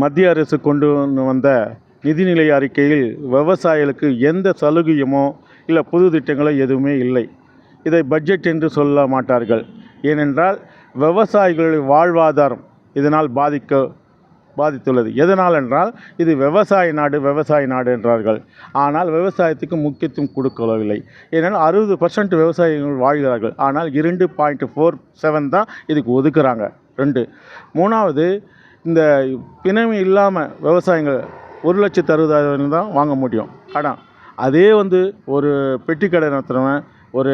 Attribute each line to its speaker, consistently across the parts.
Speaker 1: மத்திய அரசு கொண்டு வந்த நிதிநிலை அறிக்கையில் விவசாயிகளுக்கு எந்த சலுகையுமோ இல்லை புது திட்டங்களோ எதுவுமே இல்லை. இதை பட்ஜெட் என்று சொல்ல மாட்டார்கள். ஏனென்றால் விவசாயிகளுடைய வாழ்வாதாரம் இதனால் பாதித்துள்ளது. எதனால் என்றால் இது விவசாய நாடு என்றார்கள். ஆனால் விவசாயத்துக்கு முக்கியத்துவம் கொடுக்கவில்லை. ஏனென்றால் 60% விவசாயிகள் வாழ்கிறார்கள். ஆனால் 2.47 தான் இதுக்கு ஒதுக்குறாங்க. 2 மூணாவது, இந்த பிணை இல்லாமல் விவசாயிகள் 1,60,000 தான் வாங்க முடியும் கடன். அதே ஒரு பெட்டி கடை நடத்துகிறவன், ஒரு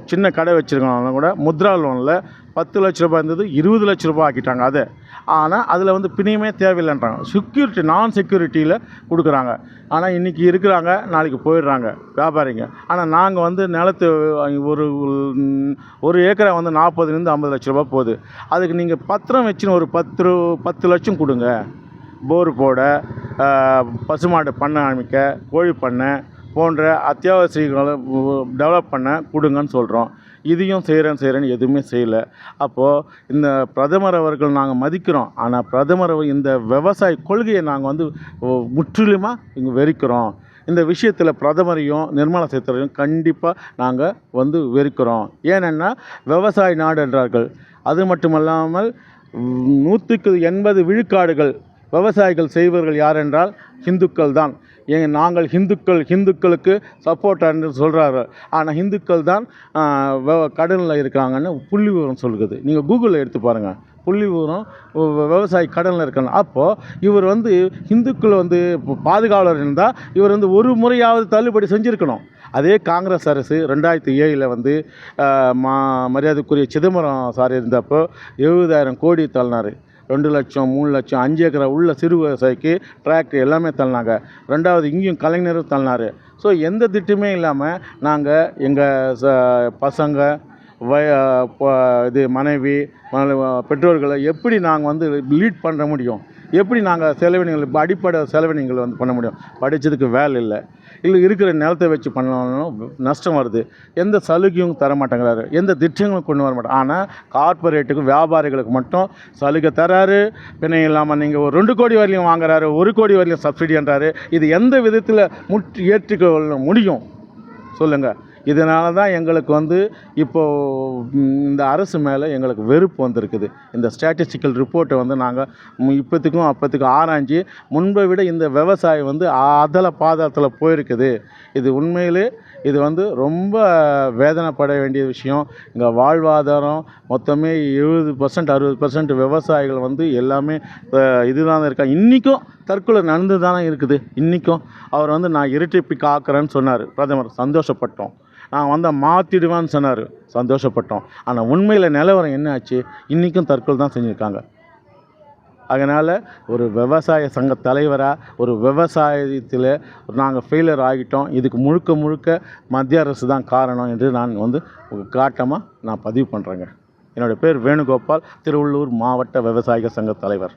Speaker 1: சின்ன கடை வச்சுருக்கவங்க கூட முத்ரா லோனில் 10 லட்ச ரூபாய் இருந்தது 20 லட்ச ரூபாய் ஆக்கிட்டாங்க. அதை ஆனால் அதில் பிணையுமே தேவையில்லைன்றாங்க. நான் செக்யூரிட்டியில் கொடுக்குறாங்க. ஆனால் இன்றைக்கி இருக்கிறாங்க, நாளைக்கு போயிடுறாங்க வியாபாரிங்க. ஆனால் நாங்கள் நிலத்து ஒரு ஏக்கரை 40 50 லட்ச ரூபா போகுது. அதுக்கு நீங்கள் பத்திரம் வச்சுன்னு ஒரு 10 லட்சம் கொடுங்க. போர் போட, பசுமாடு பண்ணை அமைக்க, கோழி பண்ணை போன்ற அத்தியாவசியங்களை டெவலப் பண்ண கொடுங்கன்னு சொல்கிறோம். இதையும் செய்கிறேன்னு எதுவுமே செய்யலை. அப்போது இந்த பிரதமர் அவர்கள் நாங்கள் மதிக்கிறோம். ஆனால் பிரதமர் இந்த விவசாய கொள்கையை நாங்கள் முற்றிலுமாக இங்கே வெறுக்கிறோம். இந்த விஷயத்தில் பிரதமரையும் நிர்மலா சீதாராமனையும் கண்டிப்பாக நாங்கள் வெறுக்கிறோம். ஏனென்னா விவசாய நாடு என்றார்கள். அது மட்டுமல்லாமல் 180 விழுக்காடுகள் விவசாயிகள் செய்வர்கள் யார் என்றால் இந்துக்கள் தான். நாங்கள் ஹிந்துக்களுக்கு சப்போர்ட் என்று சொல்கிறாரு. ஆனால் ஹிந்துக்கள் தான் கடனில் இருக்கிறாங்கன்னு புள்ளி விவரம் சொல்லுது. நீங்கள் கூகுளில் எடுத்து பாருங்கள், புள்ளி விவரம் விவசாயி கடனில் இருக்காங்க. அப்போது இவர் ஹிந்துக்கள் பாதுகாவலர் இருந்தால் இவர் ஒரு முறையாவது தள்ளுபடி செஞ்சுருக்கணும். அதே காங்கிரஸ் அரசு 2007 மரியாதைக்குரிய சிதம்பரம் சார் இருந்தப்போ 70,000 கோடி தள்ளினார். 2 லட்சம் 3 லட்சம் 5 ஏக்கரை உள்ள சிறு விவசாயிக்கு டிராக்டர் எல்லாமே தள்ளினாங்க. 2வது இங்கேயும் கலைஞரும் தள்ளினார். ஸோ எந்த திட்டமே இல்லாமல் நாங்கள் எங்கள் பசங்க மனைவி பெற்றோர்களை எப்படி நாங்கள் லீட் பண்ண முடியும்? எப்படி நாங்கள் செலவினங்கள் அடிப்படை செலவினங்கள் பண்ண முடியும்? படித்ததுக்கு வேலை இல்லை இருக்கிற நிலத்தை வச்சு பண்ணணும், நஷ்டம் வருது. எந்த சலுகையும் தர மாட்டேங்கிறாரு, எந்த திட்டங்களும் கொண்டு வர மாட்டாங்க. ஆனால் கார்பரேட்டுக்கு வியாபாரிகளுக்கு மட்டும் சலுகை தராரு. பிணை இல்லாமல் நீங்கள் ஒரு 2 கோடி வரையிலும் வாங்குறாரு, 1 கோடி வரையிலும் சப்சிடின்றாரு. இது எந்த விதத்தில் ஏற்றுக்கொள்ள முடியும் சொல்லுங்கள்? இதனால தான் எங்களுக்கு இப்போது இந்த அரசு மேலே எங்களுக்கு வெறுப்பு வந்திருக்குது. இந்த ஸ்டாட்டிஸ்டிக்கல் ரிப்போர்ட்டை நாங்கள் இப்போத்துக்கும் அப்போத்துக்கும் ஆராய்ஞ்சி முன்பை விட இந்த விவசாயம் அதல பாதத்தில் போயிருக்குது. இது உண்மையிலே இது ரொம்ப வேதனைப்பட வேண்டிய விஷயம். இங்கே வாழ்வாதாரம் மொத்தமே 70% 60% விவசாயிகள் எல்லாமே இதுதான் இருக்காங்க. இன்றைக்கும் தற்கொலை நடந்து தானே இருக்குது. இன்றைக்கும் அவர் நான் இரட்டிப்பு காக்கிறேன்னு சொன்னார் பிரதமர், சந்தோஷப்பட்டோம். நான் மாற்றிடுவேன்னு சொன்னார், சந்தோஷப்பட்டோம். ஆனால் உண்மையில் நிலவரம் என்ன ஆச்சு? இன்றைக்கும் தற்கொலை தான் செஞ்சுருக்காங்க. அதனால் ஒரு விவசாய சங்க தலைவராக ஒரு விவசாயத்தில் நாங்கள் ஃபெயிலியர் ஆகிட்டோம். இதுக்கு முழுக்க மத்திய அரசு தான் காரணம் என்று நான் காட்டமாக பதிவு பண்ணுறேங்க. என்னுடைய பேர் வேணுகோபால், திருவள்ளூர் மாவட்ட விவசாயிகள் சங்க தலைவர்.